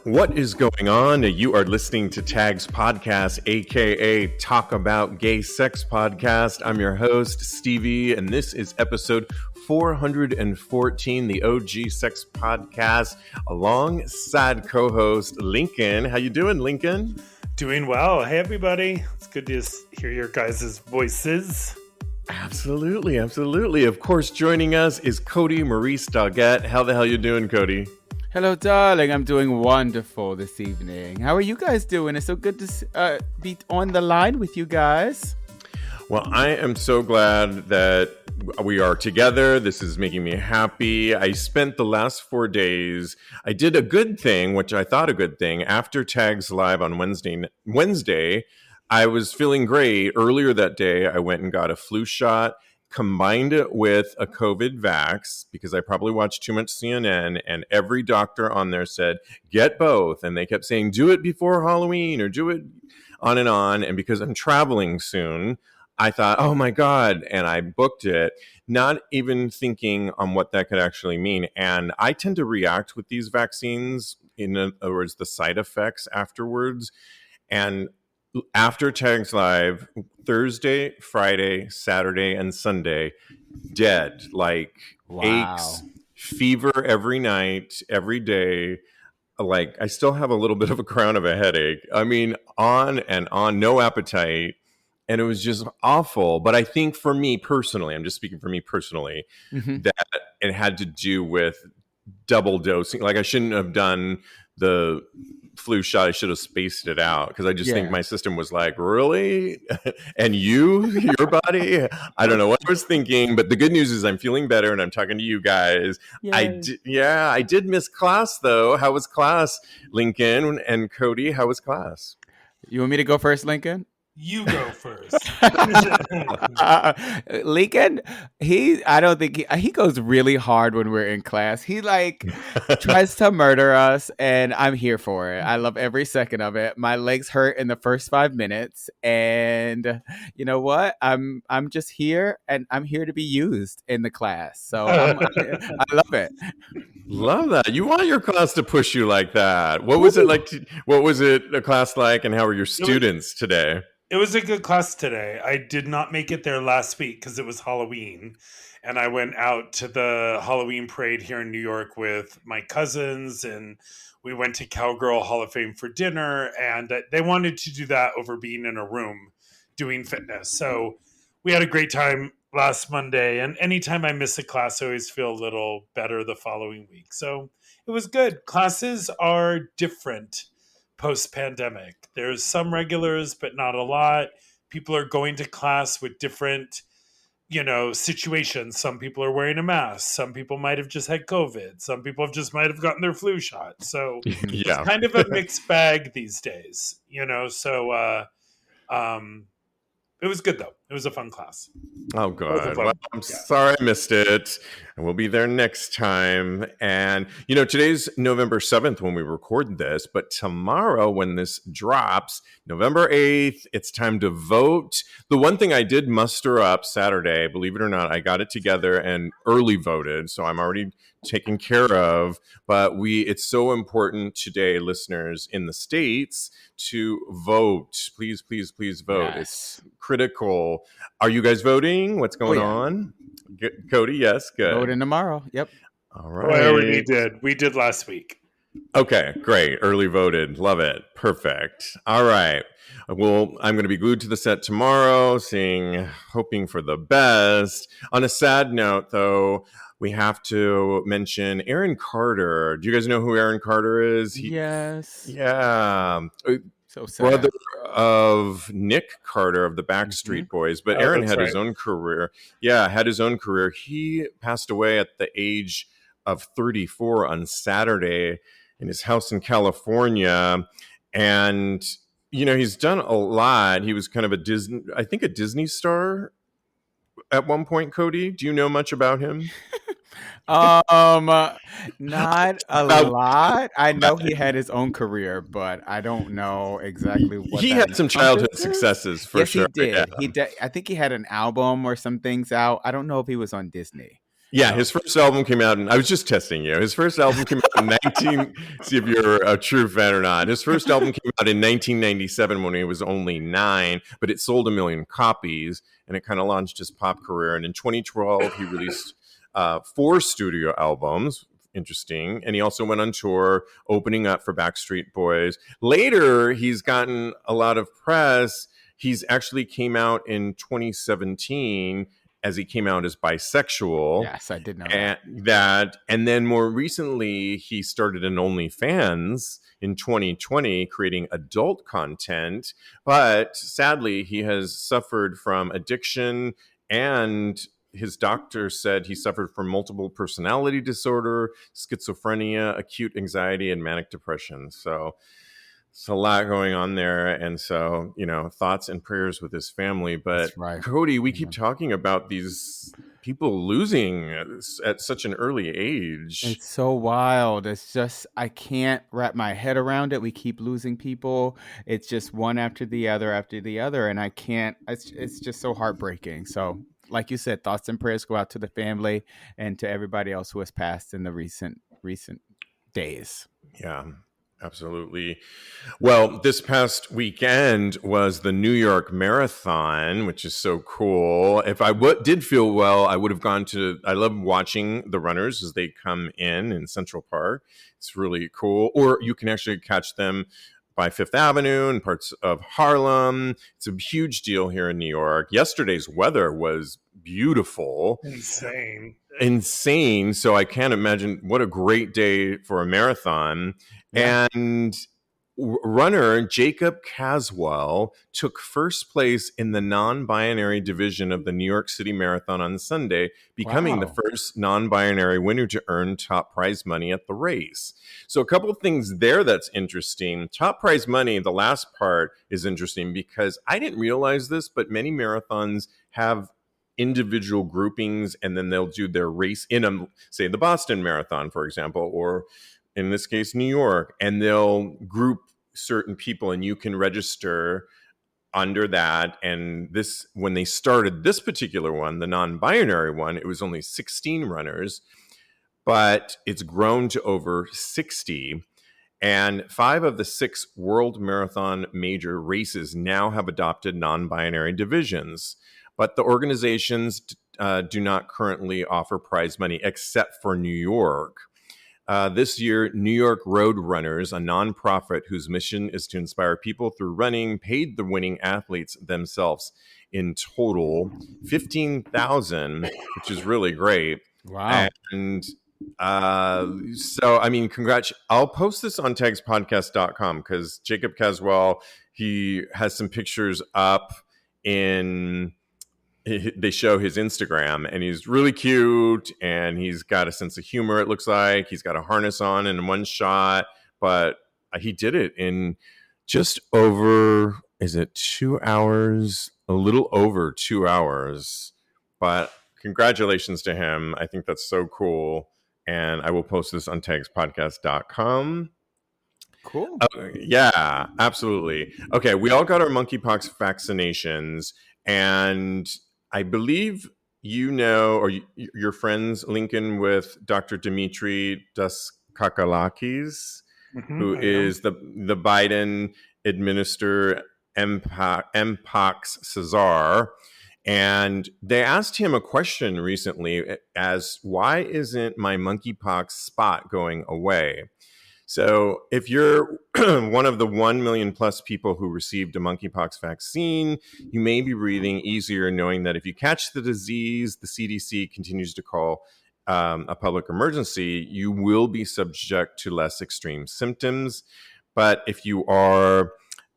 What is going on? You are listening to Tags Podcast, aka Talk About Gay Sex Podcast. I'm your host, Steve V, and this is episode 414, the OG Sex Podcast, alongside co-host Lincoln. How you doing, Lincoln? Doing well. Hey, everybody. It's good to hear your guys' voices. Absolutely, absolutely. Of course, joining us is Kodi, Maurice, Doggette. How the hell you doing, Kodi? Hello, darling. I'm doing wonderful this evening. How are you guys doing? It's so good to be on the line with you guys. Well, I am so glad that we are together. This is making me happy. I spent the last 4 days. I did a good thing, which I thought a good thing. After Tags Live on Wednesday, I was feeling great. Earlier that day, I went and got a flu shot, combined it with a COVID vax, because I probably watched too much CNN, and every doctor on there said, get both. And they kept saying, do it before Halloween or do it on. And because I'm traveling soon, I thought, oh my God, and I booked it, not even thinking on what that could actually mean. And I tend to react with these vaccines, in other words, the side effects afterwards. And after Tags Live, Thursday, Friday, Saturday, and Sunday, dead. Like aches, fever every night, every day. Like I still have a little bit of a crown of a headache. I mean, on and on, no appetite. And it was just awful. But I think for me personally, I'm just speaking for me personally, that it had to do with double dosing. Like I shouldn't have done the flu shot. I should have spaced it out because I just think my system was like, really? And your body? I don't know what I was thinking, but the good news is I'm feeling better and I'm talking to you guys. Yay. I did miss class though. How was class, Lincoln and Kodi? How was class? You want me to go first, Lincoln? You go first. Lincoln, I don't think he goes really hard when we're in class. He tries to murder us, and I'm here for it. I love every second of it. My legs hurt in the first 5 minutes, and you know what? I'm just here, and I'm here to be used in the class. So I love it. Love that. You want your class to push you like that. What was it like? What was it a class like, and how were your students today? It was a good class today. I did not make it there last week because it was Halloween. And I went out to the Halloween parade here in New York with my cousins. And we went to Cowgirl Hall of Fame for dinner. And they wanted to do that over being in a room doing fitness. So we had a great time last Monday. And anytime I miss a class, I always feel a little better the following week. So it was good. Classes are different post-pandemic. There's some regulars, but not a lot. People are going to class with different, situations. Some people are wearing a mask. Some people might have just had COVID. Some people might have gotten their flu shot. So it's kind of a mixed bag these days, So it was good though. It was a fun class. Oh, good. Well, I'm sorry I missed it. And we'll be there next time. And, today's November 7th when we record this, but tomorrow when this drops, November 8th, it's time to vote. The one thing I did muster up Saturday, believe it or not, I got it together and early voted. So I'm already taken care of. But it's so important today, listeners in the States, to vote. Please, please, please vote. Yes. It's critical. Are you guys voting? What's going on? Kodi, yes, good. Voting tomorrow. Yep. All right. I already did. We did last week. Okay, great. Early voted. Love it. Perfect. All right. Well, I'm going to be glued to the set tomorrow, hoping for the best. On a sad note, though, we have to mention Aaron Carter. Do you guys know who Aaron Carter is? Yes. Yeah. So sad. Brother of Nick Carter of the Backstreet Boys, but Aaron had his own career. Yeah, had his own career. He passed away at the age of 34 on Saturday in his house in California. And, he's done a lot. He was kind of a Disney star at one point, Kodi. Do you know much about him? Not a lot. I know he had his own career, but I don't know exactly what he had some childhood successes for sure. He did. Yeah. I think he had an album or some things out. I don't know if he was on Disney. Yeah, his first album came out, and I was just testing you. His first album came out in see if you're a true fan or not. His first album came out in 1997 when he was only 9, but it sold 1 million copies, and it kind of launched his pop career. And in 2012, he released 4 studio albums. Interesting. And he also went on tour, opening up for Backstreet Boys. Later, he's gotten a lot of press. He's actually came out in 2017 as he came out as bisexual. Yes, I did know that. And then more recently, he started an OnlyFans in 2020, creating adult content. But sadly, he has suffered from addiction, and his doctor said he suffered from multiple personality disorder, schizophrenia, acute anxiety, and manic depression. So it's a lot going on there. And so, thoughts and prayers with his family. But right. Kodi, we keep talking about these people losing at such an early age. It's so wild. It's just, I can't wrap my head around it. We keep losing people. It's just one after the other. And I can't, it's just so heartbreaking. So like you said, thoughts and prayers go out to the family and to everybody else who has passed in the recent days. Yeah. Absolutely. Well, this past weekend was the New York Marathon, which is so cool. If I did feel well, I would have gone to, I love watching the runners as they come in Central Park. It's really cool. Or you can actually catch them by Fifth Avenue and parts of Harlem. It's a huge deal here in New York. Yesterday's weather was beautiful. Insane. So I can't imagine what a great day for a marathon. Yeah. And runner Jacob Caswell took first place in the non-binary division of the New York City Marathon on Sunday, becoming the first non-binary winner to earn top prize money at the race. So a couple of things there that's interesting. Top prize money, the last part is interesting because I didn't realize this, but many marathons have individual groupings, and then they'll do their race in say the Boston Marathon, for example, or in this case, New York, and they'll group certain people and you can register under that. And this, when they started this particular one, the non-binary one, it was only 16 runners, but it's grown to over 60. And 5 of the 6 World Marathon major races now have adopted non-binary divisions. But the organizations do not currently offer prize money except for New York. This year, New York Road Runners, a nonprofit whose mission is to inspire people through running, paid the winning athletes themselves in total $15,000, which is really great. Wow. And so, I mean, congrats. I'll post this on TAGSPODCAST.com because Jacob Caswell, he has some pictures up they show his Instagram, and he's really cute, and he's got a sense of humor. It looks like he's got a harness on in one shot, but he did it in just over, is it 2 hours? A little over 2 hours, but congratulations to him. I think that's so cool. And I will post this on TAGSPODCAST.com. Cool. Yeah, absolutely. Okay, we all got our monkeypox vaccinations, and I believe or your friends, Lincoln, with Dr. Demetrius Daskalakis, who is the Biden administered MPX Czar. And they asked him a question recently as, why isn't my monkeypox spot going away? So if you're one of the 1 million plus people who received a monkeypox vaccine, you may be breathing easier knowing that if you catch the disease, the CDC continues to call a public emergency, you will be subject to less extreme symptoms. But if you are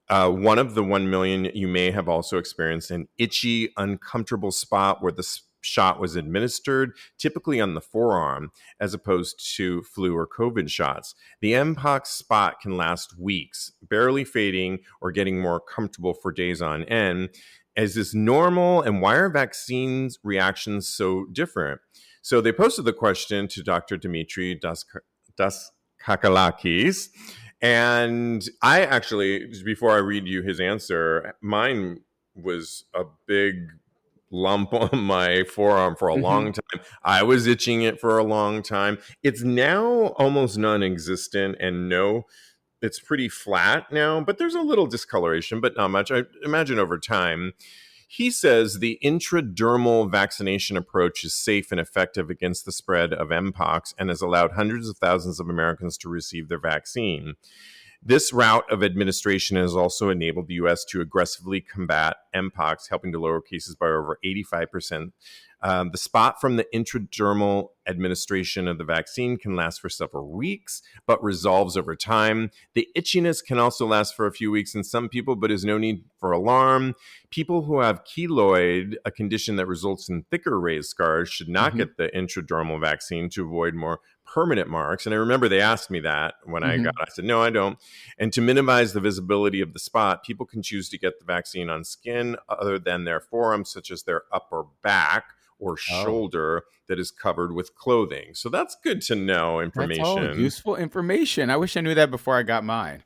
one of the 1 million, you may have also experienced an itchy, uncomfortable spot where the shot was administered, typically on the forearm, as opposed to flu or COVID shots. The MPOX spot can last weeks, barely fading or getting more comfortable for days on end. Is this normal, and why are vaccines reactions so different? So they posted the question to Dr. Demetrius Daskalakis, and I actually, before I read you his answer, mine was a big lump on my forearm for a long time. I was itching it for a long time. It's now almost non-existent, and it's pretty flat now, but there's a little discoloration, but not much. I imagine over time. He says the intradermal vaccination approach is safe and effective against the spread of Mpox and has allowed hundreds of thousands of Americans to receive their vaccine. This route of administration has also enabled the U.S. to aggressively combat Mpox, helping to lower cases by over 85%. The spot from the intradermal administration of the vaccine can last for several weeks, but resolves over time. The itchiness can also last for a few weeks in some people, but is no need for alarm. People who have keloid, a condition that results in thicker raised scars, should not get the intradermal vaccine to avoid more permanent marks. And I remember they asked me that when I said, no, I don't. And to minimize the visibility of the spot, people can choose to get the vaccine on skin other than their forearm, such as their upper back or shoulder that is covered with clothing. So that's good to know information. That's all useful information. I wish I knew that before I got mine.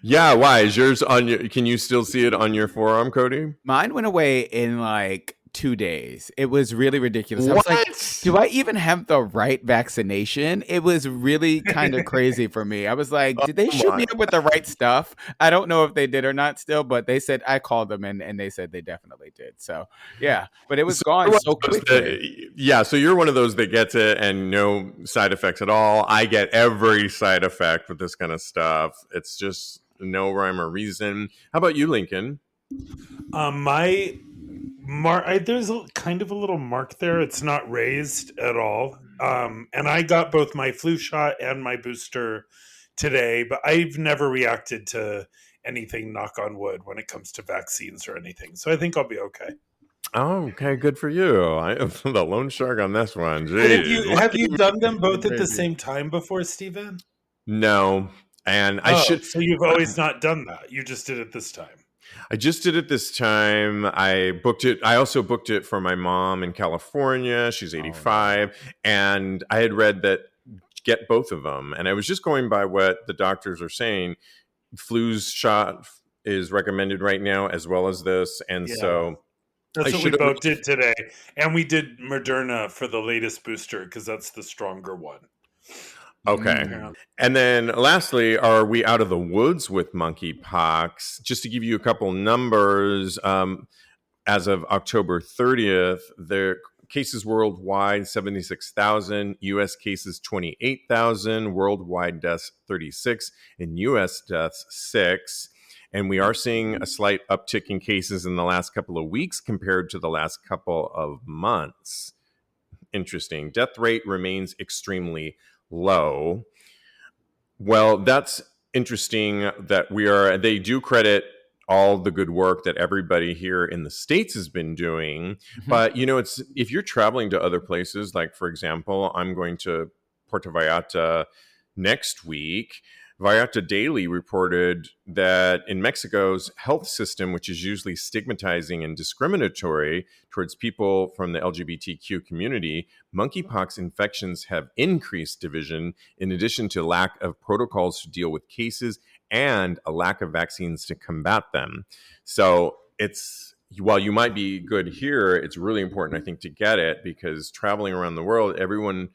Yeah, why? Is yours on your, can you still see it on your forearm, Kodi? Mine went away in like 2 days. It was really ridiculous. What? I was like, do I even have the right vaccination? It was really kind of crazy for me. I was like, did they shoot me up with the right stuff? I don't know if they did or not still, but they said, I called them and they said they definitely did. So yeah, but it was gone so quickly. So you're one of those that gets it and no side effects at all. I get every side effect with this kind of stuff. It's just no rhyme or reason. How about you, Lincoln? There's kind of a little mark there. It's not raised at all. And I got both my flu shot and my booster today, but I've never reacted to anything, knock on wood, when it comes to vaccines or anything. So I think I'll be okay. Oh, okay. Good for you. I am the lone shark on this one. Jeez. Have you done them both at the same time before, Stephen? No. And I should. So you've always not done that. You just did it this time. I just did it this time. I booked it. I also booked it for my mom in California. She's 85. And I had read that get both of them. And I was just going by what the doctors are saying. Flu's shot is recommended right now, as well as this. And so that's what we both did today. And we did Moderna for the latest booster because that's the stronger one. Okay. And then lastly, are we out of the woods with monkeypox? Just to give you a couple numbers, as of October 30th, there cases worldwide, 76,000, U.S. cases, 28,000, worldwide deaths, 36, and U.S. deaths, 6. And we are seeing a slight uptick in cases in the last couple of weeks compared to the last couple of months. Interesting. Death rate remains extremely low. Well, that's interesting that they do credit all the good work that everybody here in the States has been doing. But, it's if you're traveling to other places, like, for example, I'm going to Puerto Vallarta next week. Vallarta Daily reported that in Mexico's health system, which is usually stigmatizing and discriminatory towards people from the LGBTQ community, monkeypox infections have increased division in addition to lack of protocols to deal with cases and a lack of vaccines to combat them. So while you might be good here, it's really important, I think, to get it because traveling around the world, everyone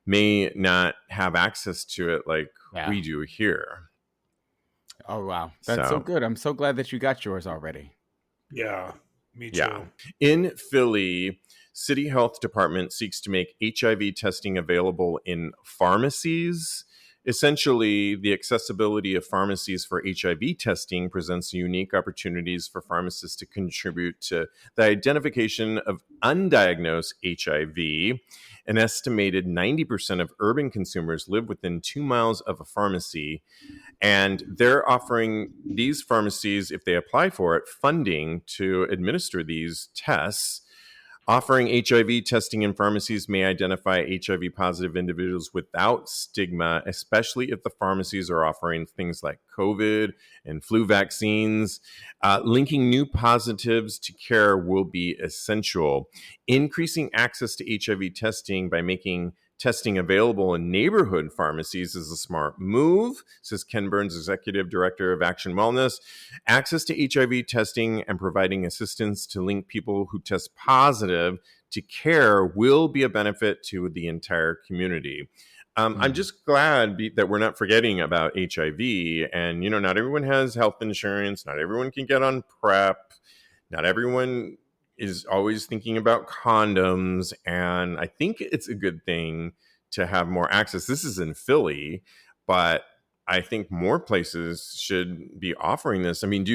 may not have access to it like we do here. Oh, wow. That's so good. I'm so glad that you got yours already. Yeah, me too. Yeah. In Philly, City Health Department seeks to make HIV testing available in pharmacies. Essentially, the accessibility of pharmacies for HIV testing presents unique opportunities for pharmacists to contribute to the identification of undiagnosed HIV. An estimated 90% of urban consumers live within 2 miles of a pharmacy, and they're offering these pharmacies, if they apply for it, funding to administer these tests. Offering HIV testing in pharmacies may identify HIV-positive individuals without stigma, especially if the pharmacies are offering things like COVID and flu vaccines. Linking new positives to care will be essential. Increasing access to HIV testing by making testing available in neighborhood pharmacies is a smart move, says Ken Burns, Executive Director of Action Wellness. Access to HIV testing and providing assistance to link people who test positive to care will be a benefit to the entire community. I'm just glad that we're not forgetting about HIV. And, not everyone has health insurance. Not everyone can get on PrEP. Not everyone is always thinking about condoms. And I think it's a good thing to have more access. This is in Philly, but I think more places should be offering this. I mean,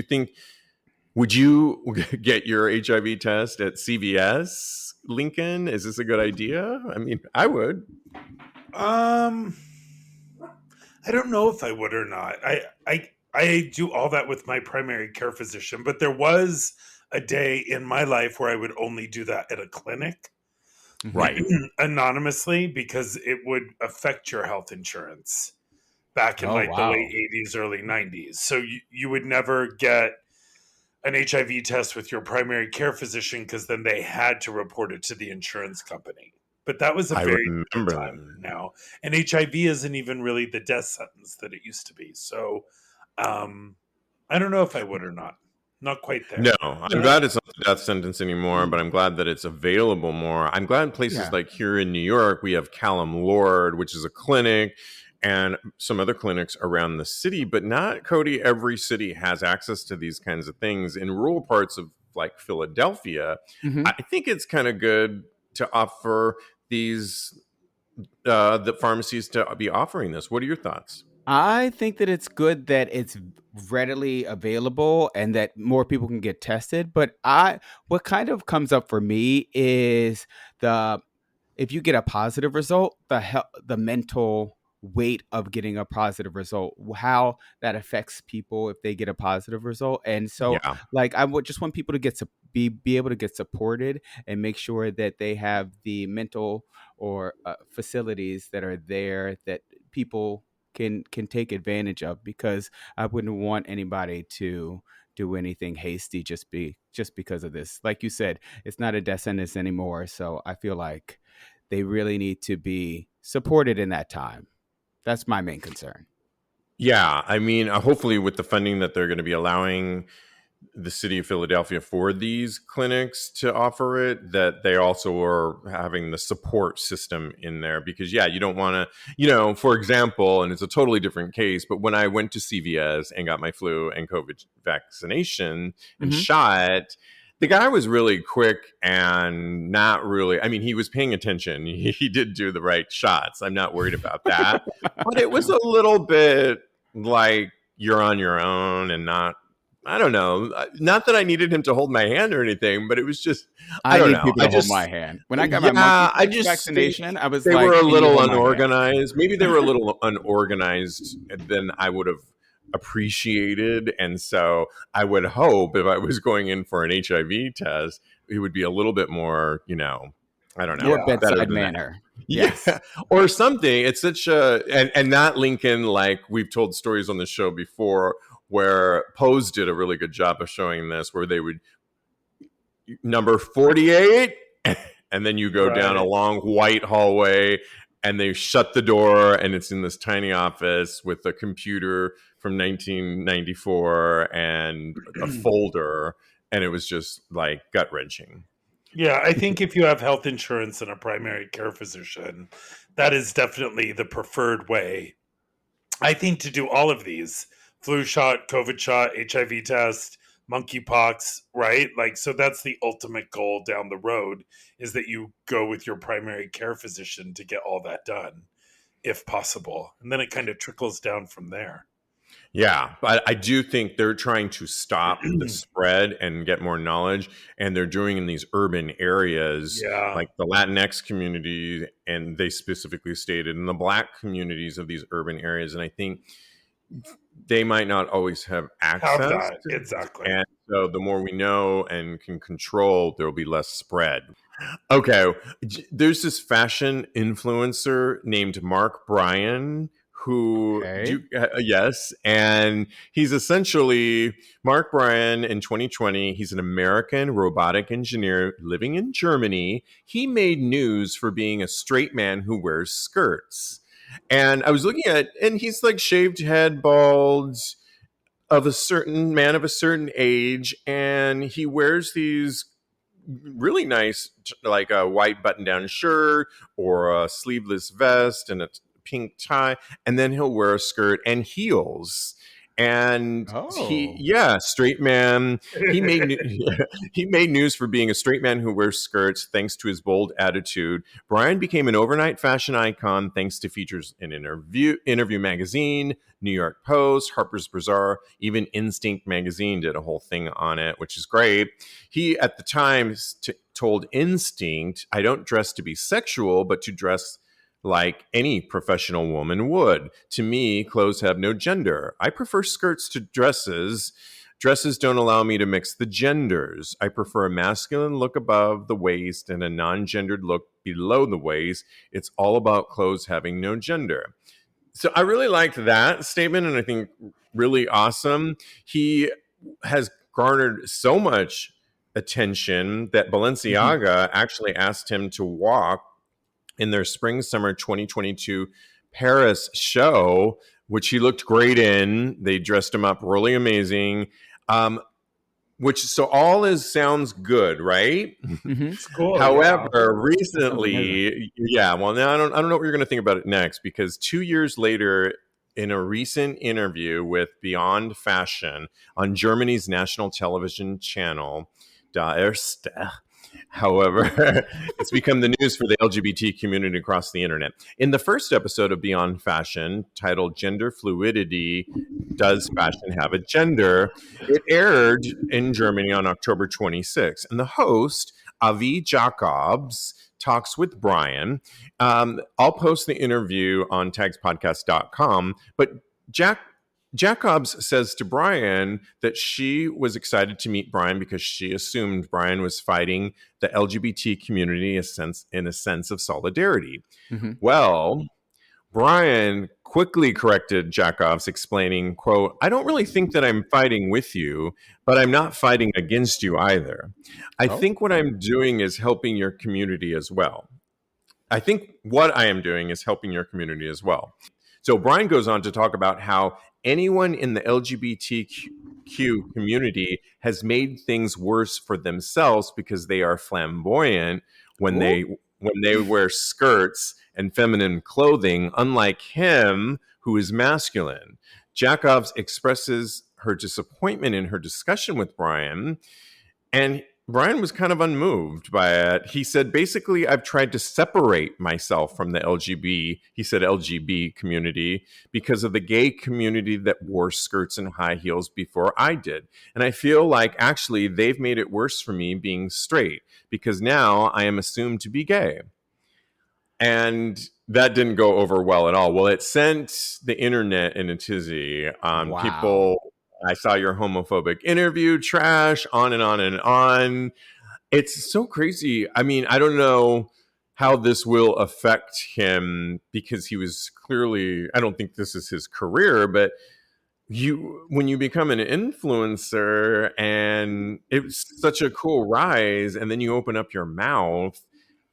would you get your HIV test at CVS, Lincoln? Is this a good idea? I mean, I would. I don't know if I would or not. I do all that with my primary care physician, but there was a day in my life where I would only do that at a clinic, right, anonymously, because it would affect your health insurance back in the late 80s, early 90s. So you would never get an HIV test with your primary care physician because then they had to report it to the insurance company. But that was a very different time now. And HIV isn't even really the death sentence that it used to be. So I don't know if I would or not. Not quite there. No, I'm glad it's not the death sentence anymore, but I'm glad that it's available more. I'm glad places like here in New York, we have Callum Lord, which is a clinic, and some other clinics around the city, but not, Kodi, every city has access to these kinds of things. In rural parts of like Philadelphia, I think it's kind of good to offer these, the pharmacies to be offering this. What are your thoughts? I think that it's good that it's readily available and that more people can get tested. But what kind of comes up for me is if you get a positive result, the mental weight of getting a positive result, how that affects people if they get a positive result. And so I would just want people to be able to get supported and make sure that they have the mental or facilities that are there that people can take advantage of, because I wouldn't want anybody to do anything hasty just because of this. Like you said, it's not a death sentence anymore. So I feel like they really need to be supported in that time. That's my main concern. Yeah, I mean, hopefully with the funding that they're going to be allowing the city of Philadelphia for these clinics to offer it, that they also are having the support system in there, because you don't want to, for example, and it's a totally different case, but when I went to CVS and got my flu and COVID vaccination and shot, the guy was really quick and not really, I mean, he was paying attention. He did do the right shots. I'm not worried about that. But it was a little bit like you're on your own and I don't know. Not that I needed him to hold my hand or anything, but it was just, I don't know. People to hold my hand. When I got my monkeypox vaccination, I was they were a little unorganized. Maybe they were a little unorganized than I would have appreciated. And so I would hope if I was going in for an HIV test, it would be a little bit more, I don't know. More bedside manner. Yes. Or something. It's such and not Lincoln, like we've told stories on the show before, where Pose did a really good job of showing this, where they would number 48, and then you go down a long white hallway, and they shut the door, and it's in this tiny office with a computer from 1994 and a folder, and it was just like gut-wrenching. Yeah, I think if you have health insurance and a primary care physician, that is definitely the preferred way, I think, to do all of these. Flu shot, COVID shot, HIV test, monkeypox, right? So that's the ultimate goal down the road, is that you go with your primary care physician to get all that done, if possible. And then it kind of trickles down from there. Yeah, but I do think they're trying to stop the spread and get more knowledge, and they're doing in these urban areas, like the Latinx community, and they specifically stated in the Black communities of these urban areas. And I think they might not always have access. Exactly. And so the more we know and can control, there will be less spread. Okay. There's this fashion influencer named Mark Bryan yes, and he's essentially Mark Bryan in 2020. He's an American robotic engineer living in Germany. He made news for being a straight man who wears skirts. And I was looking at, and he's like shaved head, bald, of a certain man of a certain age, and he wears these really nice, like a white button-down shirt or a sleeveless vest and a pink tie, and then he'll wear a skirt and heels. And straight man. He made he made news for being a straight man who wears skirts thanks to his bold attitude. Bryan became an overnight fashion icon thanks to features in Interview Magazine, New York Post, Harper's Bazaar, even Instinct Magazine did a whole thing on it, which is great. He at the time told Instinct, "I don't dress to be sexual, but to dress like any professional woman would. To me, clothes have no gender. I prefer skirts to dresses. Dresses don't allow me to mix the genders. I prefer a masculine look above the waist and a non-gendered look below the waist. It's all about clothes having no gender." So I really liked that statement, and I think really awesome. He has garnered so much attention that Balenciaga actually asked him to walk in their spring-summer 2022 Paris show, which he looked great in. They dressed him up really amazing. So all sounds good, right? It's cool. However, recently, now I don't know what you're going to think about it next, because 2 years later, in a recent interview with Beyond Fashion on Germany's national television channel, Da Erste, however, it's become the news for the LGBT community across the internet. In the first episode of Beyond Fashion, titled Gender Fluidity, Does Fashion Have a Gender?, it aired in Germany on October 26th. And the host, Avi Jacobs, talks with Bryan. I'll post the interview on TAGSPODCAST.com, but Jacobs says to Bryan that she was excited to meet Bryan because she assumed Bryan was fighting the LGBT community in a sense of solidarity. Mm-hmm. Well, Bryan quickly corrected Jacobs, explaining, quote, "I don't really think that I'm fighting with you, but I'm not fighting against you either. I think what I'm doing is helping your community as well. I think what I am doing is helping your community as well." So Bryan goes on to talk about how anyone in the LGBTQ community has made things worse for themselves because they are flamboyant when they wear skirts and feminine clothing, unlike him, who is masculine. Jacobs expresses her disappointment in her discussion with Bryan, and Bryan was kind of unmoved by it. He said, basically, I've tried to separate myself from the LGB community because of the gay community that wore skirts and high heels before I did. And I feel like actually they've made it worse for me being straight because now I am assumed to be gay. And that didn't go over well at all. Well, it sent the internet in a tizzy. Wow. People... I saw your homophobic interview, trash, on and on and on. It's so crazy. I mean, I don't know how this will affect him because he was clearly, I don't think this is his career, but when you become an influencer and it's such a cool rise, and then you open up your mouth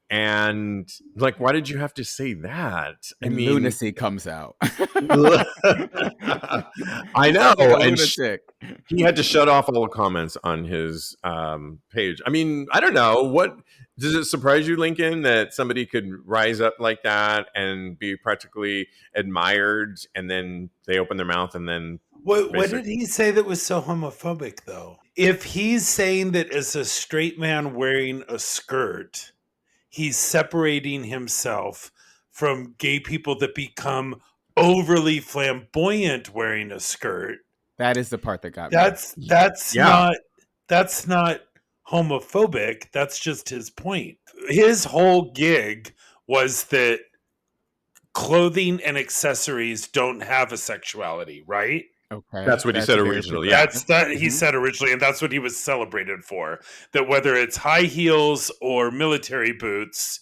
and like, why did you have to say that? I mean, lunacy comes out. I know. And he had to shut off all the comments on his page. I mean, I don't know. What does it surprise you, Lincoln, that somebody could rise up like that and be practically admired, and then they open their mouth and then... What did he say that was so homophobic, though? If he's saying that as a straight man wearing a skirt, he's separating himself from gay people that become overly flamboyant wearing a skirt. That is the part that got me. That's not homophobic. That's just his point. His whole gig was that clothing and accessories don't have a sexuality, right? Okay. That's what he said originally. Yeah. He said originally, and that's what he was celebrated for. That whether it's high heels or military boots,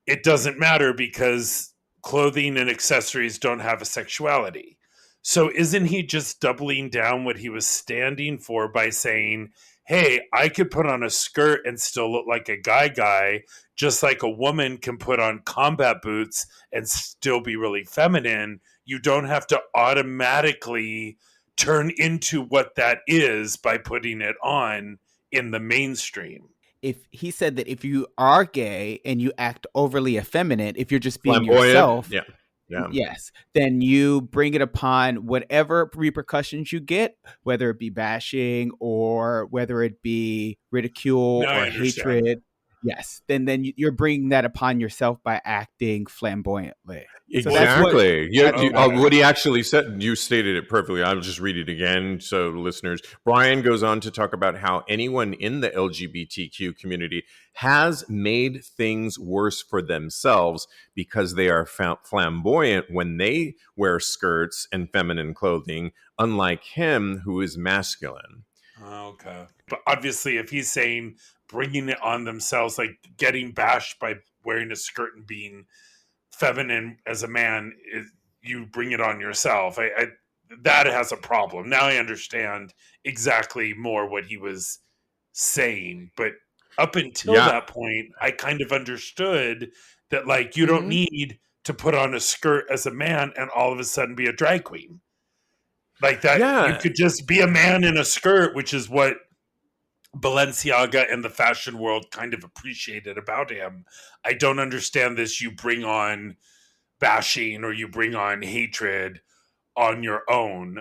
it doesn't matter because clothing and accessories don't have a sexuality. So isn't he just doubling down what he was standing for by saying, hey, I could put on a skirt and still look like a guy, just like a woman can put on combat boots and still be really feminine. You don't have to automatically turn into what that is by putting it on in the mainstream. If he said that if you are gay and you act overly effeminate, if you're just being Flamboyant. yourself, Yeah. yes, then you bring it upon whatever repercussions you get, whether it be bashing or whether it be ridicule or hatred. Yes, then you're bringing that upon yourself by acting flamboyantly. Exactly. What he actually said, you stated it perfectly. I'll just read it again. So listeners, Brian goes on to talk about how anyone in the LGBTQ community has made things worse for themselves because they are flamboyant when they wear skirts and feminine clothing, unlike him who is masculine. Okay. But obviously, if he's saying bringing it on themselves, like getting bashed by wearing a skirt and being feminine as a man, you bring it on yourself. That has a problem. Now I understand exactly more what he was saying. But up until that point, I kind of understood that, like, you don't need to put on a skirt as a man and all of a sudden be a drag queen. Like that, you could just be a man in a skirt, which is what Balenciaga and the fashion world kind of appreciated about him. I don't understand this. You bring on bashing or you bring on hatred on your own.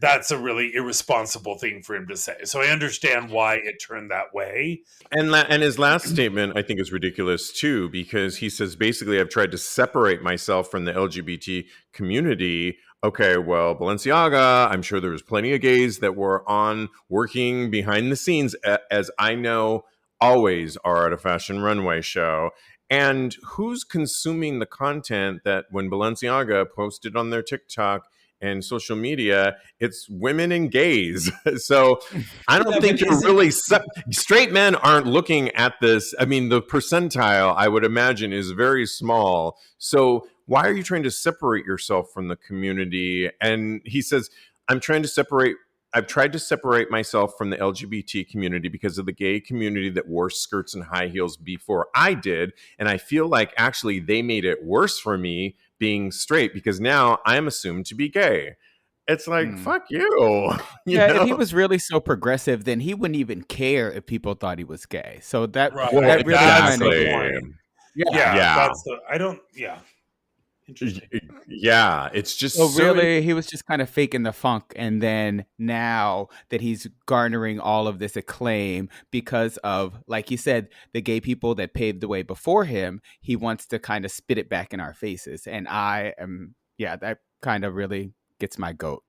That's a really irresponsible thing for him to say. So I understand why it turned that way. And his last statement, I think, is ridiculous too, because he says, basically, I've tried to separate myself from the LGBT community. Okay, well, Balenciaga, I'm sure there was plenty of gays that were on working behind the scenes, as I know always are at a fashion runway show. And who's consuming the content that when Balenciaga posted on their TikTok and social media, it's women and gays. So I don't think you're really straight men aren't looking at this. I mean, the percentile, I would imagine, is very small. So why are you trying to separate yourself from the community? And he says, I've tried to separate myself from the LGBT community because of the gay community that wore skirts and high heels before I did. And I feel like actually they made it worse for me being straight because now I'm assumed to be gay. It's like, fuck you. If he was really so progressive, then he wouldn't even care if people thought he was gay. So that really kind of... Interesting. Yeah, it's just really he was just kind of faking the funk, and then now that he's garnering all of this acclaim because of, like he said, the gay people that paved the way before him, he wants to kind of spit it back in our faces, and that kind of really gets my goat.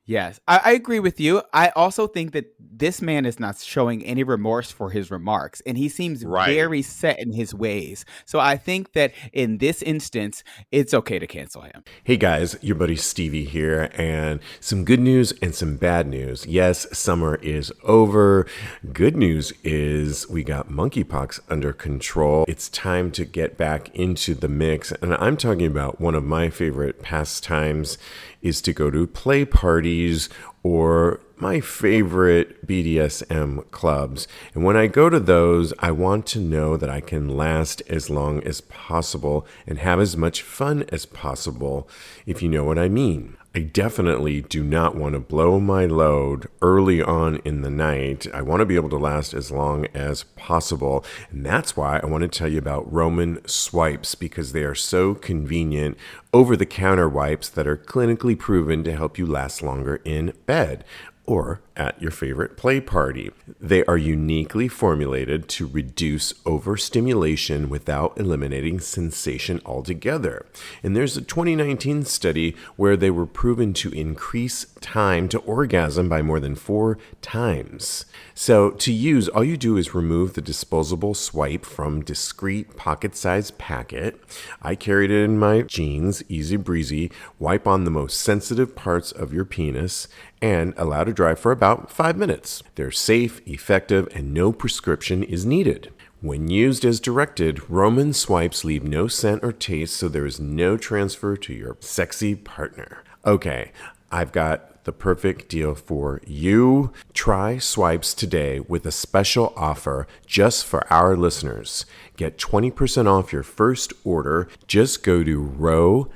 Yes, I agree with you. I also think that this man is not showing any remorse for his remarks, and he seems very set in his ways. So I think that in this instance, it's okay to cancel him. Hey guys, your buddy Stevie here, and some good news and some bad news. Yes, summer is over. Good news is we got monkeypox under control. It's time to get back into the mix, and I'm talking about one of my favorite pastimes is to go to play parties or my favorite BDSM clubs. And when I go to those, I want to know that I can last as long as possible and have as much fun as possible, if you know what I mean. I definitely do not want to blow my load early on in the night. I want to be able to last as long as possible. And that's why I want to tell you about Roman swipes, because they are so convenient over-the-counter wipes that are clinically proven to help you last longer in bed or at your favorite play party. They are uniquely formulated to reduce overstimulation without eliminating sensation altogether. And there's a 2019 study where they were proven to increase time to orgasm by more than 4 times. So to use, all you do is remove the disposable swipe from discreet pocket-sized packet. I carried it in my jeans, easy breezy, wipe on the most sensitive parts of your penis, and allow to dry for about 5 minutes. They're safe, effective, and no prescription is needed. When used as directed, Roman swipes leave no scent or taste, so there is no transfer to your sexy partner. Okay, I've got the perfect deal for you. Try swipes today with a special offer just for our listeners. Get 20% off your first order. Just go to ro.co/tags,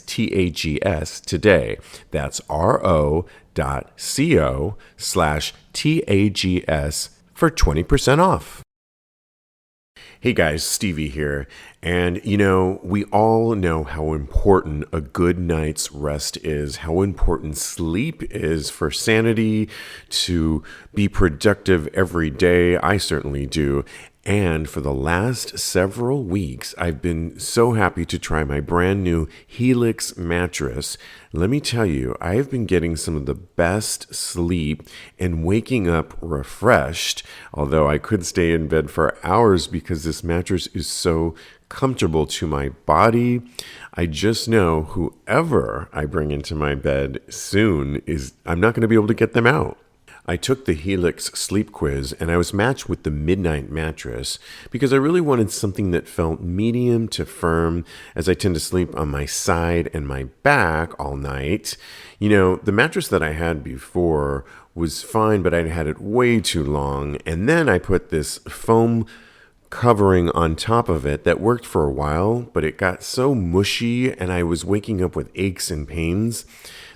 TAGS today. That's ro.co/TAGS for 20% off. Hey guys, Stevie here. And we all know how important a good night's rest is, how important sleep is for sanity, to be productive every day. I certainly do. And for the last several weeks, I've been so happy to try my brand new Helix mattress. Let me tell you, I have been getting some of the best sleep and waking up refreshed, although I could stay in bed for hours because this mattress is so comfortable to my body. I just know whoever I bring into my bed soon I'm not going to be able to get them out. I took the Helix sleep quiz and I was matched with the Midnight mattress because I really wanted something that felt medium to firm, as I tend to sleep on my side and my back all night. The mattress that I had before was fine, but I had it way too long. And then I put this foam covering on top of it that worked for a while, but it got so mushy and I was waking up with aches and pains.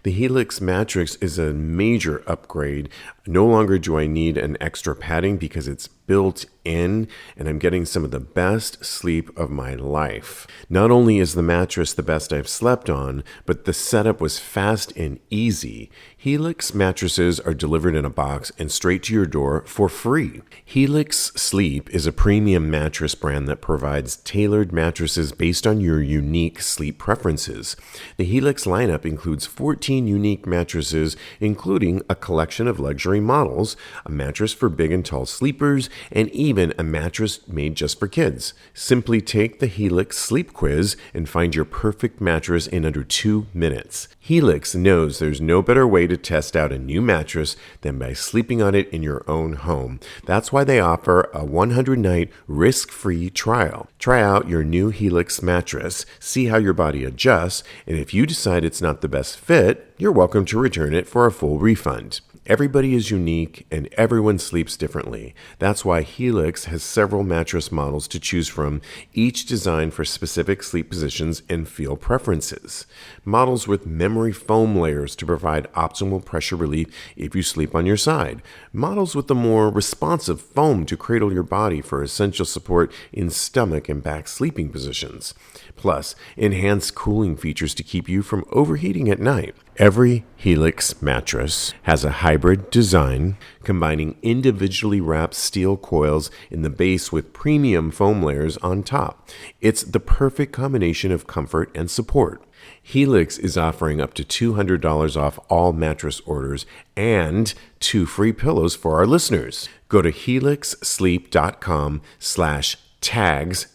The Helix mattress is a major upgrade. No longer do I need an extra padding because it's built in and I'm getting some of the best sleep of my life. Not only is the mattress the best I've slept on, but the setup was fast and easy. Helix mattresses are delivered in a box and straight to your door for free. Helix Sleep is a premium mattress brand that provides tailored mattresses based on your unique sleep preferences. The Helix lineup includes 14 unique mattresses, including a collection of luxury models, a mattress for big and tall sleepers, and even a mattress made just for kids. Simply take the Helix Sleep Quiz and find your perfect mattress in under 2 minutes. Helix knows there's no better way to test out a new mattress than by sleeping on it in your own home. That's why they offer a 100-night risk-free trial. Try out your new Helix mattress, see how your body adjusts, and if you decide it's not the best fit, you're welcome to return it for a full refund. Everybody is unique and everyone sleeps differently. That's why Helix has several mattress models to choose from, each designed for specific sleep positions and feel preferences. Models with memory foam layers to provide optimal pressure relief if you sleep on your side. Models with a more responsive foam to cradle your body for essential support in stomach and back sleeping positions. Plus, enhanced cooling features to keep you from overheating at night. Every Helix mattress has a hybrid design, combining individually wrapped steel coils in the base with premium foam layers on top. It's the perfect combination of comfort and support. Helix is offering up to $200 off all mattress orders and 2 free pillows for our listeners. Go to helixsleep.com/tags, TAGS.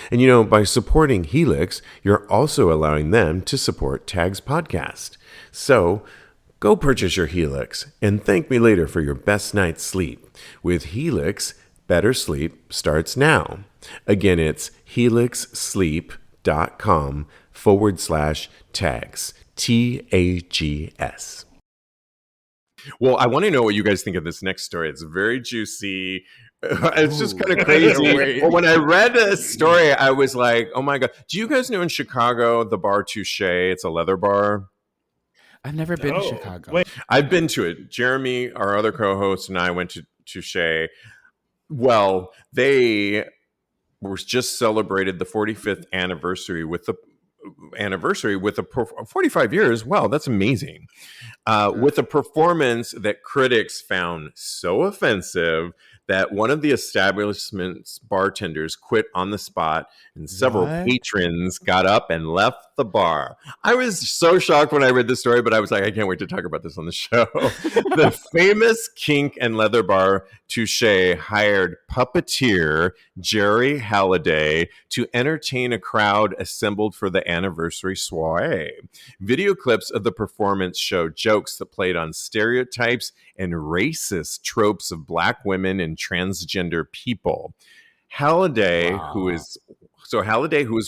And by supporting Helix, you're also allowing them to support Tags Podcast. So go purchase your Helix and thank me later for your best night's sleep. With Helix, better sleep starts now. Again, it's helixsleep.com/tags, TAGS. Well, I want to know what you guys think of this next story. It's very juicy. It's just kind of crazy. Well, when I read this story, I was like, oh my God. Do you guys know in Chicago, the bar Touche? It's a leather bar. I've never been to Chicago. Wait. I've been to it. Jeremy, our other co-host, and I went to Touche. Well, they were just celebrated the 45th anniversary with a 45 years. Wow, that's amazing. With a performance that critics found so offensive that one of the establishment's bartenders quit on the spot, and several patrons got up and left the bar. I was so shocked when I read this story, but I was like, I can't wait to talk about this on the show. The famous kink and leather bar Touche hired puppeteer Jerry Halliday to entertain a crowd assembled for the anniversary soiree. Video clips of the performance show jokes that played on stereotypes and racist tropes of Black women and transgender people. Halliday, who is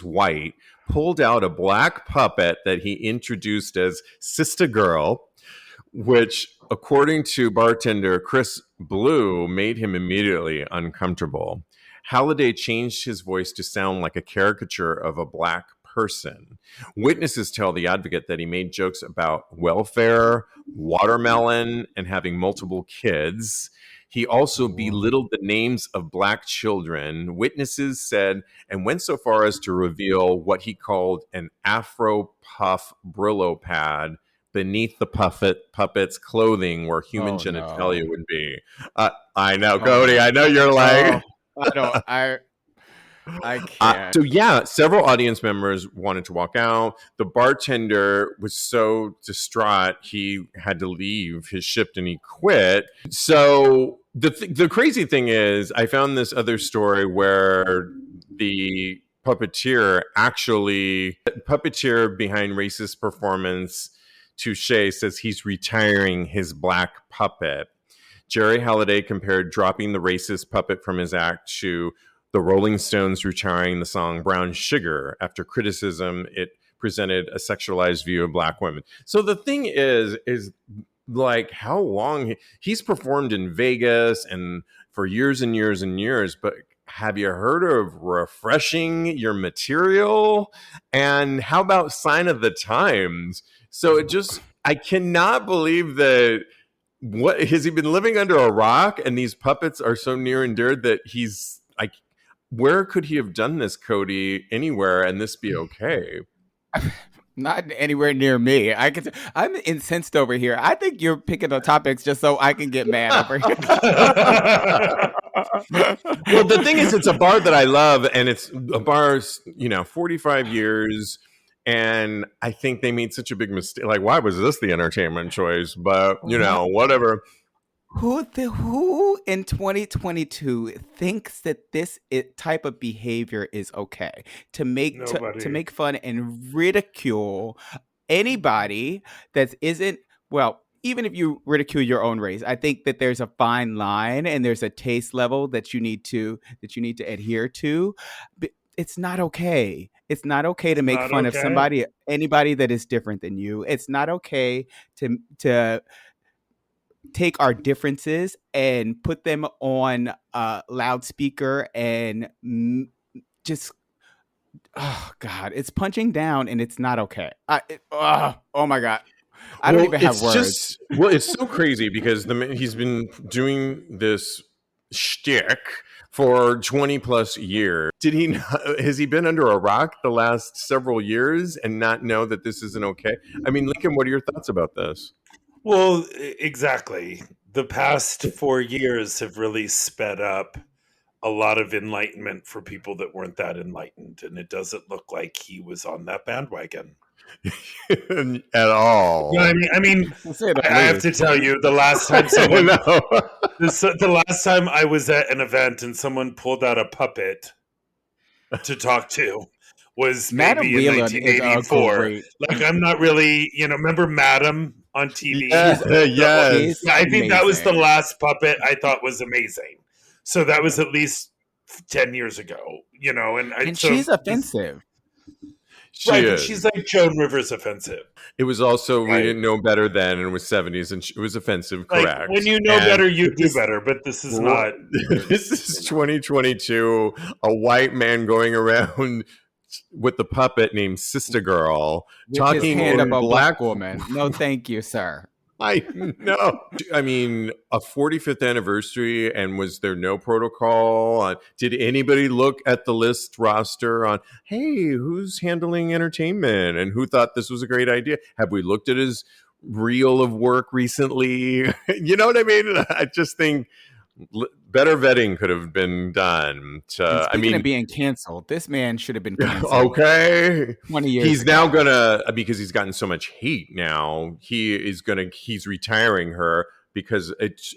white, pulled out a black puppet that he introduced as Sister Girl, which, according to bartender Chris Blue, made him immediately uncomfortable. Halliday changed his voice to sound like a caricature of a Black person. Witnesses tell The Advocate that he made jokes about welfare, watermelon, and having multiple kids. He also belittled the names of Black children. Witnesses said and went so far as to reveal what he called an Afro puff Brillo pad beneath the puppet's clothing where human genitalia would be. I know, Kodi. I know you're like... I can't. Several audience members wanted to walk out. The bartender was so distraught he had to leave his shift and he quit. So the crazy thing is, I found this other story where the puppeteer behind racist performance Touche says he's retiring his Black puppet. Jerry Halliday compared dropping the racist puppet from his act to the Rolling Stones retiring the song Brown Sugar after criticism it presented a sexualized view of Black women. So the thing is like how long he's performed in Vegas and for years and years and years, but have you heard of refreshing your material? And how about Sign of the Times? So I cannot believe that. What has he been living under a rock? And these puppets are so near and dear that he's like, where could he have done this, Kodi? Anywhere, and this be okay? Not anywhere near me. I'm incensed over here. I think you're picking the topics just so I can get mad over here. Well, the thing is, it's a bar that I love, and it's a bar, 45 years. And I think they made such a big mistake. Like, why was this the entertainment choice? But, whatever. Who in 2022 thinks that this type of behavior is okay? To make fun and ridicule anybody that isn't, well, even if you ridicule your own race, I think that there's a fine line and there's a taste level that you need to adhere to. But it's not okay. It's not okay to make fun of anybody that is different than you. It's not okay to take our differences and put them on a loudspeaker and just, oh God, it's punching down and it's not okay. Oh my God. I don't even have words. It's so crazy because he's been doing this shtick for 20 plus years. Has he been under a rock the last several years and not know that this isn't okay? I mean, Lincoln, what are your thoughts about this? Well, exactly. The past 4 years have really sped up a lot of enlightenment for people that weren't that enlightened. And it doesn't look like he was on that bandwagon. At all. Yeah, I mean, I have to tell you, the last time the last time I was at an event and someone pulled out a puppet to talk to was maybe in 1984. Like, I'm not really, remember Madam on TV? Yes. I think that was the last puppet I thought was amazing. So that was at least 10 years ago, and she's offensive. She's like Joan Rivers offensive. It was also, we didn't know better then, and it was 70s, and it was offensive, correct. When you know better, you do better, but this is not. This is 2022, a white man going around with the puppet named Sister Girl, talking in a Black woman. No, thank you, sir. I know. I mean, a 45th anniversary, and was there no protocol? Did anybody look at the list roster on, hey, who's handling entertainment and who thought this was a great idea? Have we looked at his reel of work recently? You know what I mean? I just think better vetting could have been done. And speaking of being canceled, this man should have been canceled. Okay. 20 years He's ago. now gonna, because he's gotten so much hate now, he's retiring her because it's,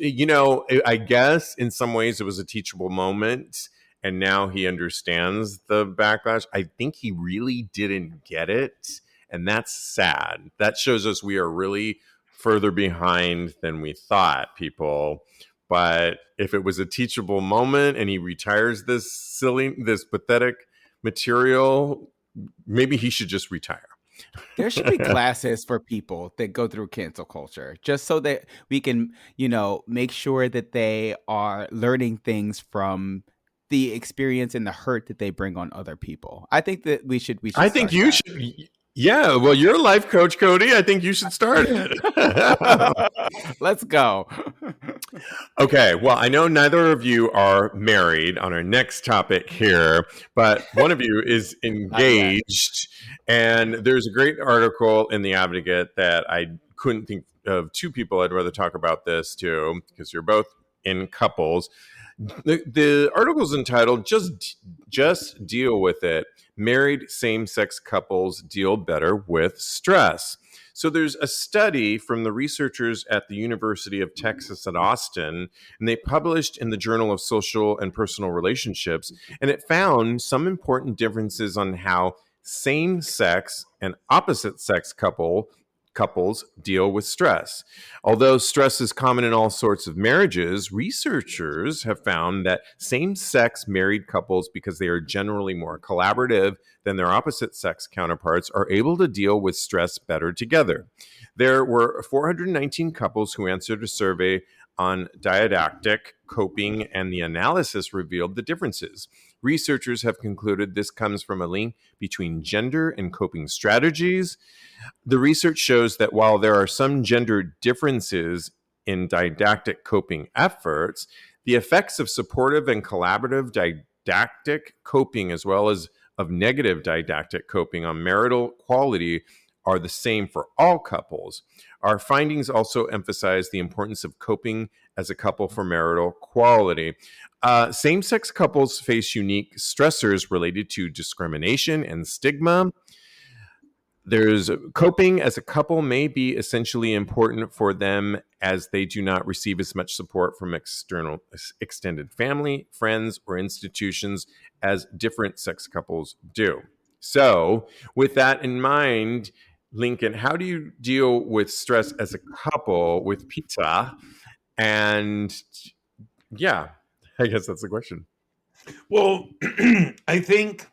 I guess in some ways it was a teachable moment and now he understands the backlash. I think he really didn't get it. And that's sad. That shows us we are really further behind than we thought, people. But if it was a teachable moment and he retires this pathetic material, maybe he should just retire. There should be classes for people that go through cancel culture, just so that we can, make sure that they are learning things from the experience and the hurt that they bring on other people. I think that we should. I think you should. Yeah, well, you're a life coach, Kodi. I think you should start it. Let's go. Okay, well, I know neither of you are married on our next topic here, but one of you is engaged. And there's a great article in The Advocate that I couldn't think of two people I'd rather talk about this to, because you're both in couples. The article's entitled Just Deal With It. Married same-sex couples deal better with stress. So there's a study from the researchers at the University of Texas at Austin, and they published in the Journal of Social and Personal Relationships, and it found some important differences on how same-sex and opposite-sex couples deal with stress. Although stress is common in all sorts of marriages, researchers have found that same-sex married couples, because they are generally more collaborative than their opposite-sex counterparts, are able to deal with stress better together. There were 419 couples who answered a survey on didactic coping, and the analysis revealed the differences. Researchers have concluded this comes from a link between gender and coping strategies. The research shows that while there are some gender differences in didactic coping efforts, the effects of supportive and collaborative didactic coping, as well as of negative didactic coping on marital quality, are the same for all couples. Our findings also emphasize the importance of coping as a couple for marital quality. Same-sex couples face unique stressors related to discrimination and stigma. There's coping as a couple may be essentially important for them as they do not receive as much support from extended family, friends, or institutions as different sex couples do. So with that in mind, Lincoln, how do you deal with stress as a couple with pizza? And yeah, I guess that's the question. Well, I think,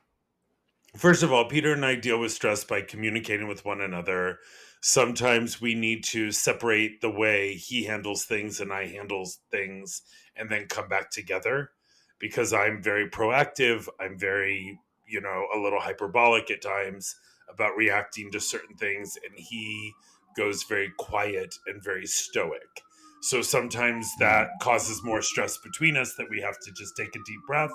first of all, Peter and I deal with stress by communicating with one another. Sometimes we need to separate the way he handles things and I handle things and then come back together, because I'm very proactive. I'm very, a little hyperbolic at times about reacting to certain things, and he goes very quiet and very stoic. So sometimes that causes more stress between us, that we have to just take a deep breath.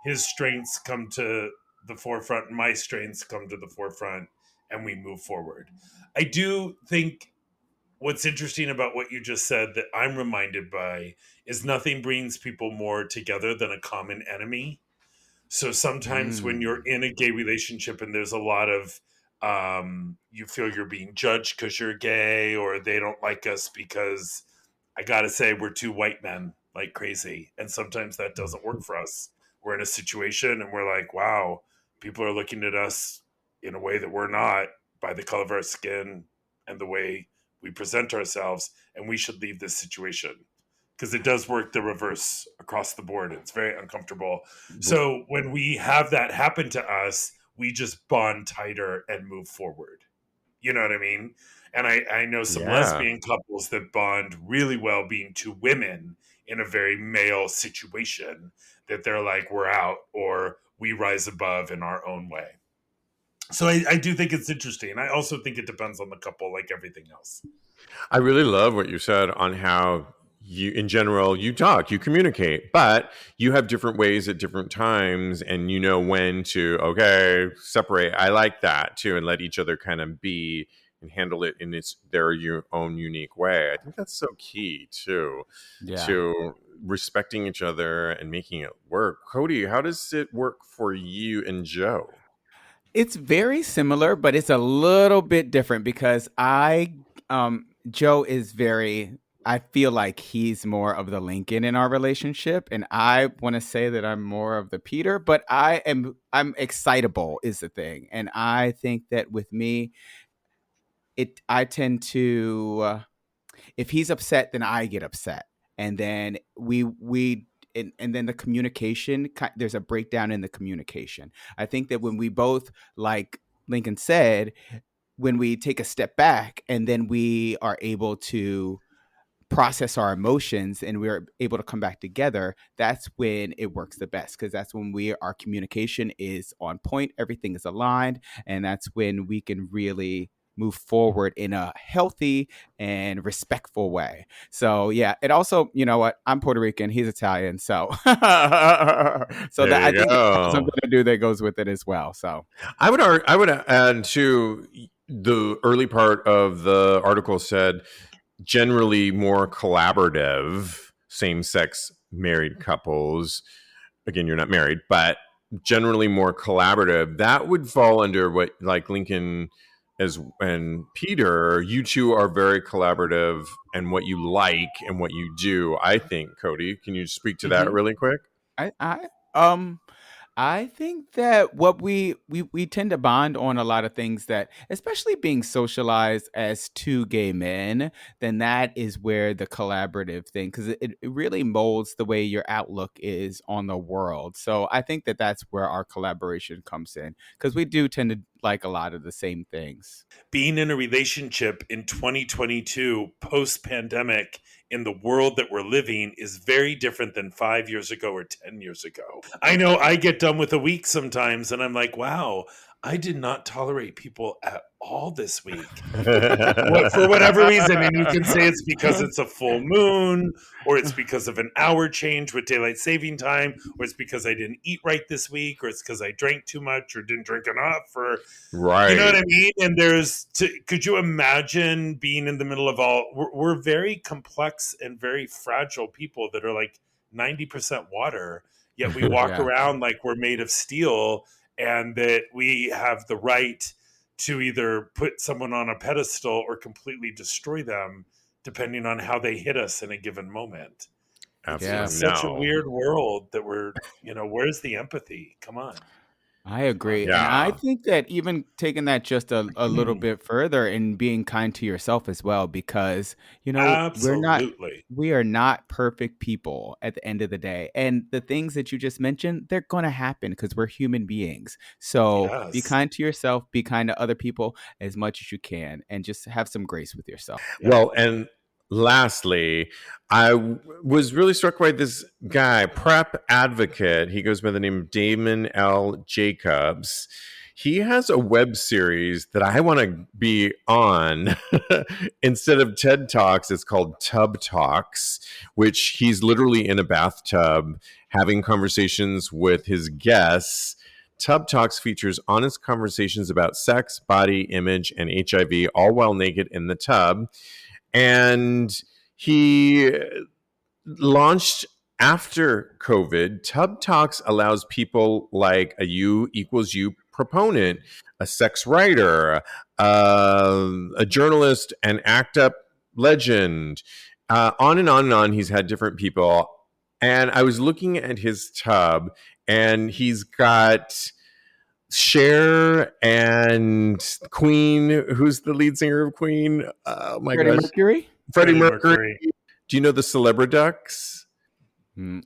His strengths come to the forefront, my strengths come to the forefront, and we move forward. I do think what's interesting about what you just said that I'm reminded by is nothing brings people more together than a common enemy. So sometimes when you're in a gay relationship and there's a lot of you feel you're being judged because you're gay, or they don't like us because, I gotta say, we're two white men like crazy, and sometimes that doesn't work for us. We're in a situation and we're like, wow, people are looking at us in a way that we're not, by the color of our skin and the way we present ourselves, and we should leave this situation, because it does work the reverse across the board. It's very uncomfortable. So when we have that happen to us, we just bond tighter and move forward. You know what I mean? And I know some lesbian couples that bond really well, being two women in a very male situation, that they're like, we're out, or we rise above in our own way. So I do think it's interesting. I also think it depends on the couple, like everything else. I really love what you said on how you, in general, you talk, you communicate, but you have different ways at different times, and you know when to, separate. I like that too, and let each other kind of be and handle it in their own unique way. I think that's so key too, to respecting each other and making it work. Kodi, how does it work for you and Joe? It's very similar, but it's a little bit different because Joe is I feel like he's more of the Lincoln in our relationship, and I want to say that I'm more of the Peter, but I'm excitable is the thing. And I think that with me, I tend to, if he's upset, then I get upset. And then and then the communication, there's a breakdown in the communication. I think that when we both, like Lincoln said, when we take a step back and then we are able to process our emotions and we're able to come back together, that's when it works the best, because that's when our communication is on point, everything is aligned, and that's when we can really move forward in a healthy and respectful way. So yeah, it also, you know what, I'm Puerto Rican, he's Italian, so so that I think there's something to do that goes with it as well. So I would add to the early part of the article said generally more collaborative same-sex married couples. Again, you're not married, but generally more collaborative. That would fall under what, like Lincoln and Peter, you two are very collaborative and what you like and what you do. I think, Kodi, can you speak to that really quick? I think that what we tend to bond on a lot of things, that especially being socialized as two gay men, then that is where the collaborative thing, because it really molds the way your outlook is on the world. So I think that that's where our collaboration comes in, because we do tend to like a lot of the same things. Being in a relationship in 2022, post-pandemic, in the world that we're living is very different than 5 years ago or 10 years ago. I know I get done with a week sometimes and I'm like, wow, I did not tolerate people at all this week. For whatever reason. And you can say it's because it's a full moon, or it's because of an hour change with daylight saving time, or it's because I didn't eat right this week, or it's because I drank too much or didn't drink enough, or right. You know what I mean? And could you imagine being in the middle of we're very complex and very fragile people that are like 90% water, yet we walk around like we're made of steel, and that we have the right to either put someone on a pedestal or completely destroy them depending on how they hit us in a given moment. Absolutely. It's such a weird world that where's the empathy? Come on. I agree. Yeah. And I think that even taking that just a little bit further and being kind to yourself as well, because, you know, we are not perfect people at the end of the day. And the things that you just mentioned, they're going to happen because we're human beings. So be kind to yourself, be kind to other people as much as you can, and just have some grace with yourself. Well, and lastly, I was really struck by this guy, Prep Advocate. He goes by the name of Damon L. Jacobs. He has a web series that I want to be on. Instead of TED Talks, it's called Tub Talks, which he's literally in a bathtub having conversations with his guests. Tub Talks features honest conversations about sex, body, image, and HIV, all while naked in the tub. And he launched after COVID. Tub Talks allows people like a U equals U proponent, a sex writer, a journalist, an ACT UP legend, on and on and on. He's had different people. And I was looking at his tub, and he's got Cher and Queen. Who's the lead singer of Queen? Oh my gosh. Freddie Mercury. Do you know the Celebriducks?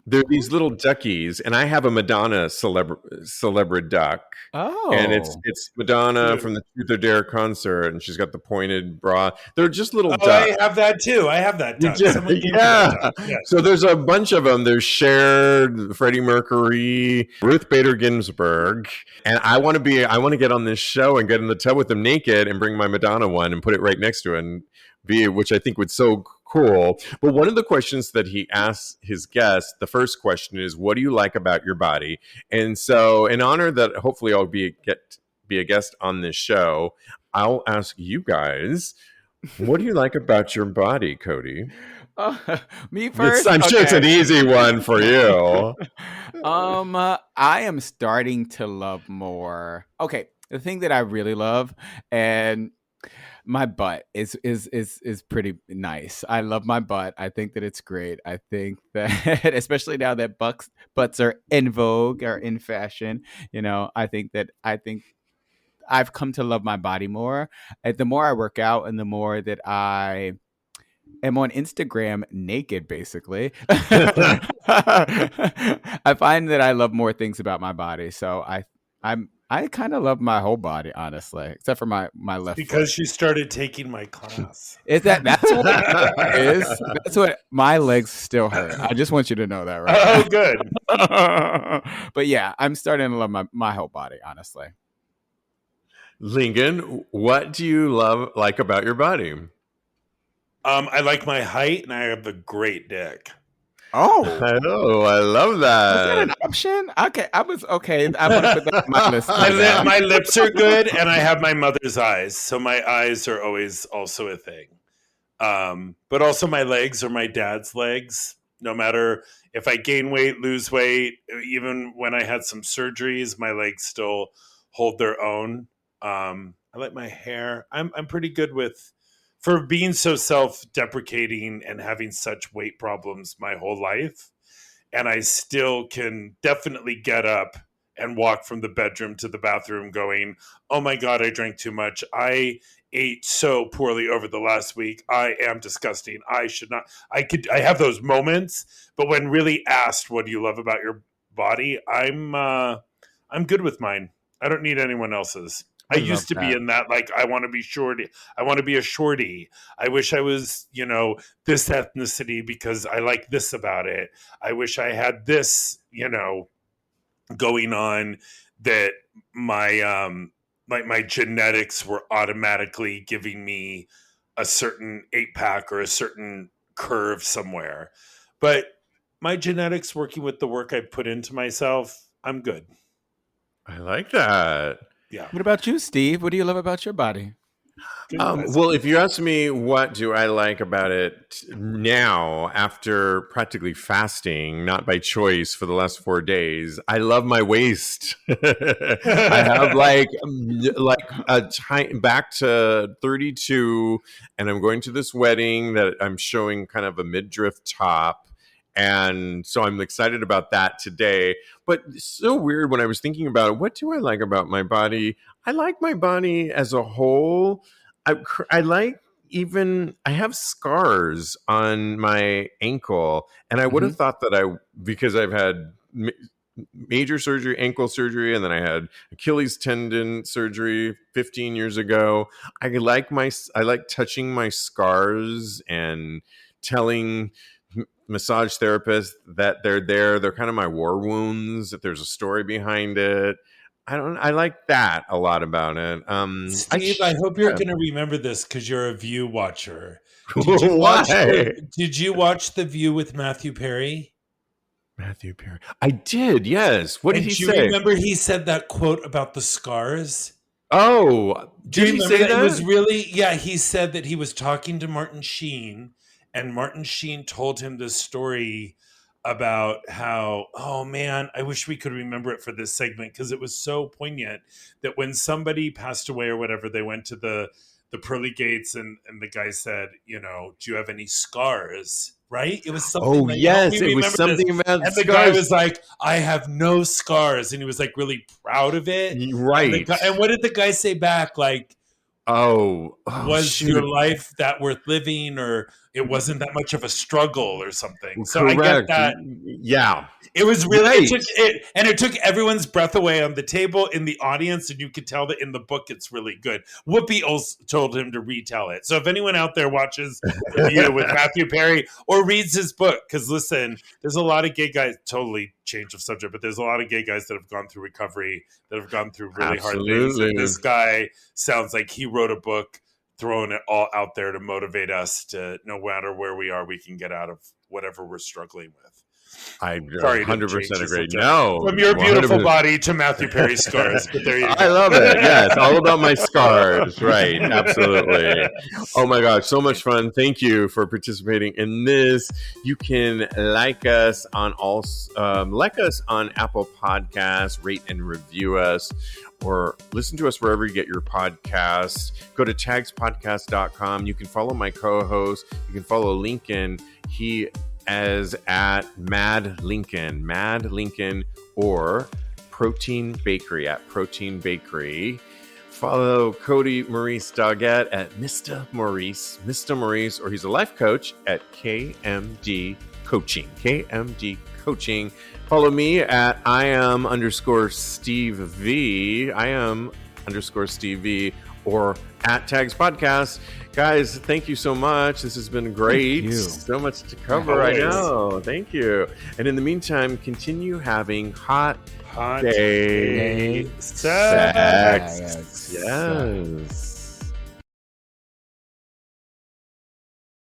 They're these little duckies, and I have a Madonna Celebriduck. Oh, and it's Madonna from the Truth or Dare concert, and she's got the pointed bra. They're just little ducks. I have that too. I have that duck. Yeah. So there's a bunch of them. There's Cher, Freddie Mercury, Ruth Bader Ginsburg, and I want to get on this show and get in the tub with them naked and bring my Madonna one and put it right next to it, and which I think would so cool. But one of the questions that he asks his guests, the first question is, what do you like about your body? And so in honor that hopefully I'll be a guest on this show, I'll ask you guys, what do you like about your body, Kodi? Me first. I'm sure it's an Okay. easy one for you. I am starting to love more. Okay, the thing that I really love, and my butt is pretty nice. I love my butt. I think that it's great. I think that especially now that butts are in vogue or in fashion, I think I've come to love my body more. The more I work out and the more that I am on Instagram naked, basically, I find that I love more things about my body. So I kind of love my whole body, honestly, except for my left foot. Because she started taking my class. Is that's what it is? That's what my legs still hurt. I just want you to know that Oh, right good. now. But yeah, I'm starting to love my whole body, honestly. Lincoln, what do you like about your body? I like my height, and I have a great dick. Oh, I know. I love was that that. an option? Okay, I was okay. I'm gonna put that on my list. My lips are good, and I have my mother's eyes, so my eyes are always also a thing. But also my legs are my dad's legs. No matter if I gain weight, lose weight, even when I had some surgeries, my legs still hold their own. I like my hair. I'm pretty good with for being so self-deprecating and having such weight problems my whole life. And I still can definitely get up and walk from the bedroom to the bathroom going, oh my God, I drank too much. I ate so poorly over the last week. I am disgusting. I should not. I have those moments, but when really asked, what do you love about your body? I'm good with mine. I don't need anyone else's. I I love used to be that. in that, like, I want to be shorty. I want to be a shorty. I wish I was, this ethnicity because I like this about it. I wish I had this, going on that my genetics were automatically giving me a certain 8-pack or a certain curve somewhere. But my genetics working with the work I put into myself, I'm good. I like that. Yeah. What about you, Steve? What do you love about your body? Well, if you ask me what do I like about it now after practically fasting, not by choice for the last 4 days, I love my waist. I have like a time back to 32 and I'm going to this wedding that I'm showing kind of a midriff top. And so I'm excited about that today. But it's so weird when I was thinking about it. What do I like about my body? I like my body as a whole. I like I have scars on my ankle, and I would have thought that because I've had major surgery, ankle surgery, and then I had Achilles tendon surgery 15 years ago. I like touching my scars and telling massage therapists that they're there. They're kind of my war wounds, that there's a story behind it. I like that a lot about it. Steve, I hope you're going to remember this because you're a View watcher. Why? Did you watch The View with Matthew Perry? Matthew Perry. I did, yes. What did he Do say? you remember he said that quote about the scars? Oh, Do you did he remember say that? that? It was really, yeah, he said that he was talking to Martin Sheen, and Martin Sheen told him this story about how, oh man, I wish we could remember it for this segment because it was so poignant that when somebody passed away or whatever, they went to the pearly gates and the guy said, do you have any scars? Right? It was something Oh, like, yes, help me it was remember something this. about And the guy scars. was like, I have no scars. And he was like really proud of it. Right. And what did the guy say back? Like, was shoot. your life that worth living, or it wasn't that much of a struggle or something? So I get Correct. that. Yeah. It was really, Right. it took everyone's breath away on the table in the audience, and you could tell that in the book it's really good. Whoopi also told him to retell it. So if anyone out there watches The View with Matthew Perry or reads his book, because listen, there's a lot of gay guys, totally change of subject, but there's a lot of gay guys that have gone through recovery, that have gone through really hard things. And this guy sounds like he wrote a book throwing it all out there to motivate us to, no matter where we are, we can get out of whatever we're struggling with. I Sorry to 100% change the agree. subject. No. From your beautiful 100%. body to Matthew Perry's scars. But there you go. I love it. Yes, all about my scars. Right, absolutely. Oh my gosh, so much fun. Thank you for participating in this. You can like us on Apple Podcasts, rate and review us, or listen to us wherever you get your podcasts. Go to TAGSPODCAST.com. You can follow my co-host. You can follow Lincoln. He is at Mad Lincoln, or Protein Bakery at Protein Bakery. Follow Kodi, Maurice, Doggette at Mr. Maurice, or he's a life coach at KMD Coaching. Follow me at @Steve V, or at Tags Podcast. Guys, thank you so much. This has been great. So much to cover. I know. Thank you. And in the meantime, continue having hot day sex. Yes.